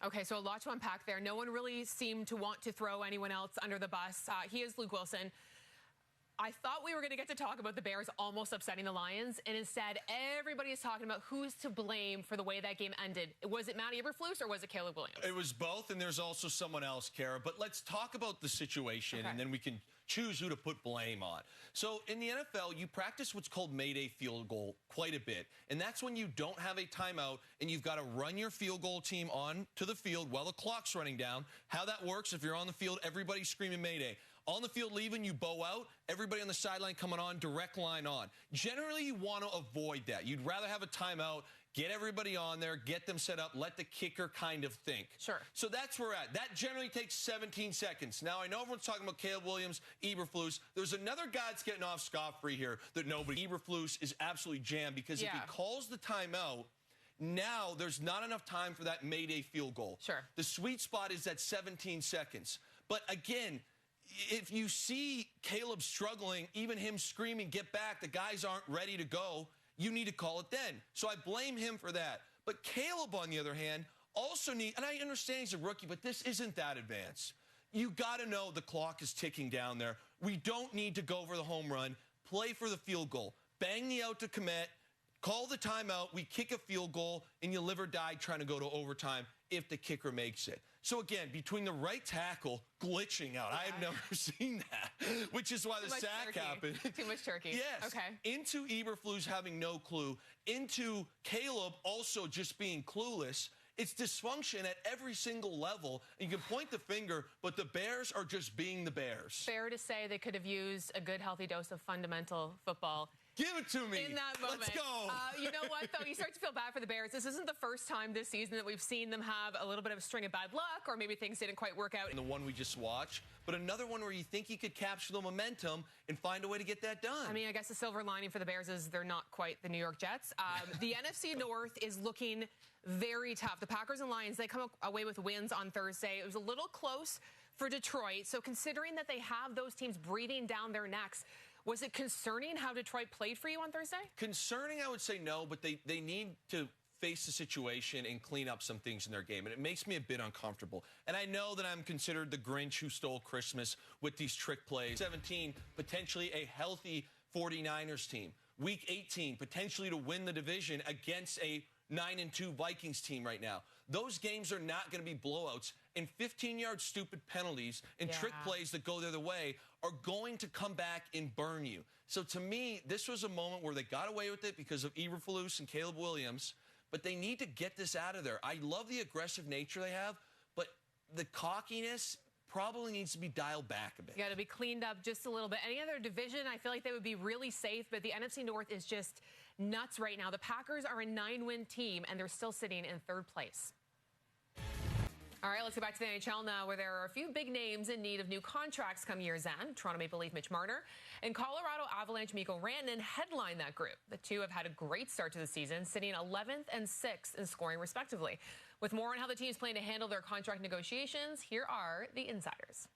Okay, so a lot to unpack there. No one really seemed to want to throw anyone else under the bus. He is Luke Wilson. I thought we were going to get to talk about the Bears almost upsetting the Lions, and instead everybody is talking about who's to blame for the way that game ended. Was it Matt Eberflus or was it Caleb Williams? It was both, and there's also someone else, Kara. But let's talk about the situation, and then we can choose who to put blame on. So in the NFL, you practice what's called Mayday field goal quite a bit, and that's when you don't have a timeout and you've got to run your field goal team on to the field while the clock's running down. How that works, if you're on the field, everybody's screaming Mayday. On the field leaving, you bow out. Everybody on the sideline coming on, direct line on. Generally, you want to avoid that. You'd rather have a timeout, get everybody on there, get them set up, let the kicker kind of think. Sure. So that's where we're at. That generally takes 17 seconds. Now, I know everyone's talking about Caleb Williams, Eberflus. There's another guy that's getting off scot-free here that nobody. Eberflus is absolutely jammed because if he calls the timeout, now there's not enough time for that Mayday field goal. Sure. The sweet spot is at 17 seconds. But again, if you see Caleb struggling, even him screaming, get back, the guys aren't ready to go, you need to call it then. So I blame him for that. But Caleb, on the other hand, also and I understand he's a rookie, but this isn't that advanced. You got to know the clock is ticking down there. We don't need to go for the home run. Play for the field goal. Bang the out to commit. Call the timeout, we kick a field goal, and you live or die trying to go to overtime if the kicker makes it. So again, between the right tackle glitching out, I have never seen that, which is why the sack happened. Too much turkey. Yes. Okay. Into Eberflus having no clue, into Caleb also just being clueless. It's dysfunction at every single level. And you can point the finger, but the Bears are just being the Bears. Fair to say they could have used a good, healthy dose of fundamental football. Give it to me. In that moment. Let's go. You know what, though? You start to feel bad for the Bears. This isn't the first time this season that we've seen them have a little bit of a string of bad luck, or maybe things didn't quite work out. And the one we just watched, but another one where you think you could capture the momentum and find a way to get that done. I mean, I guess the silver lining for the Bears is they're not quite the New York Jets. The NFC North is looking very tough. The Packers and Lions, they come away with wins on Thursday. It was a little close for Detroit. So considering that they have those teams breathing down their necks, was it concerning how Detroit played for you on Thursday? Concerning, I would say no, but they need to face the situation and clean up some things in their game, and it makes me a bit uncomfortable. And I know that I'm considered the Grinch who stole Christmas with these trick plays. 17, potentially a healthy 49ers team. Week 18, potentially to win the division against a 9-2 Vikings team right now. Those games are not going to be blowouts, and 15-yard stupid penalties and trick plays that go the other way are going to come back and burn you. So to me, this was a moment where they got away with it because of Eberflus and Caleb Williams, but they need to get this out of there. I love the aggressive nature they have, but the cockiness probably needs to be dialed back a bit. Got to be cleaned up just a little bit. Any other division, I feel like they would be really safe, but the NFC North is just nuts right now. The Packers are a 9-win team, and they're still sitting in third place. All right, let's go back to the NHL now, where there are a few big names in need of new contracts come year's end. Toronto Maple Leaf Mitch Marner and Colorado Avalanche Mikko Rantanen headline that group. The two have had a great start to the season, sitting 11th and 6th in scoring, respectively. With more on how the teams plan to handle their contract negotiations, here are the insiders.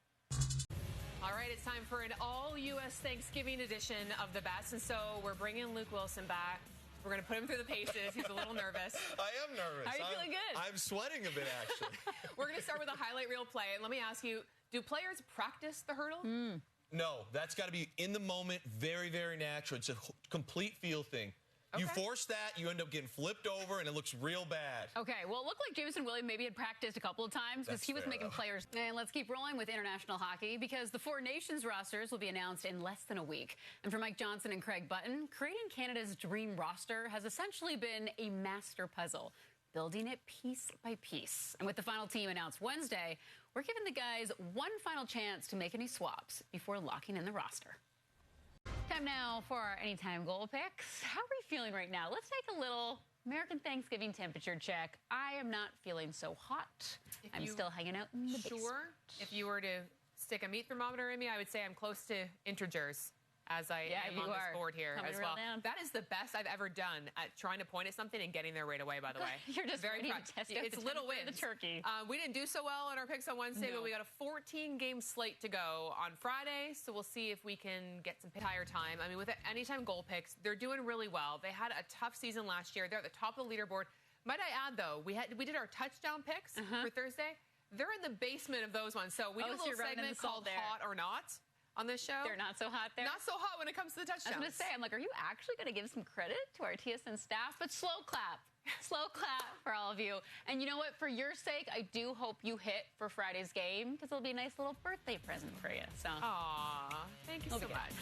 All right, it's time for an all-U.S. Thanksgiving edition of The Best, and so we're bringing Luke Wilson back. We're going to put him through the paces. He's a little nervous. I am nervous. How are you feeling good? I'm sweating a bit, actually. We're going to start with a highlight reel play. And let me ask you, do players practice the hurdle? No, that's got to be in the moment, very, very natural. It's a complete feel thing. You force that, you end up getting flipped over, and it looks real bad. Okay, well, it looked like Jameson Williams maybe had practiced a couple of times because he was making players. And let's keep rolling with international hockey because the Four Nations rosters will be announced in less than a week. And for Mike Johnson and Craig Button, creating Canada's dream roster has essentially been a master puzzle, building it piece by piece. And with the final team announced Wednesday, we're giving the guys one final chance to make any swaps before locking in the roster. Time now for our Anytime Goal Picks. How are we feeling right now? Let's take a little American Thanksgiving temperature check. I am not feeling so hot. I'm still hanging out in the basement. If you were to stick a meat thermometer in me, I would say I'm close to integers as I am on this board here as well. That is the best I've ever done at trying to point at something and getting there right away, by the way. You're just very ready to test out It's little wins. The turkey. We didn't do so well on our picks on Wednesday, but we got a 14-game slate to go on Friday, so we'll see if we can get some entire time. I mean, with the Anytime Goal Picks, they're doing really well. They had a tough season last year. They're at the top of the leaderboard. Might I add, though, we did our touchdown picks for Thursday. They're in the basement of those ones. So we do a little segment called Hot or Not on this show. They're not so hot there? Not so hot when it comes to the touchdowns. I was going to say, I'm like, are you actually going to give some credit to our TSN staff? But slow clap. Slow clap for all of you. And you know what? For your sake, I do hope you hit for Friday's game because it'll be a nice little birthday present for you. So, aw, thank you so much.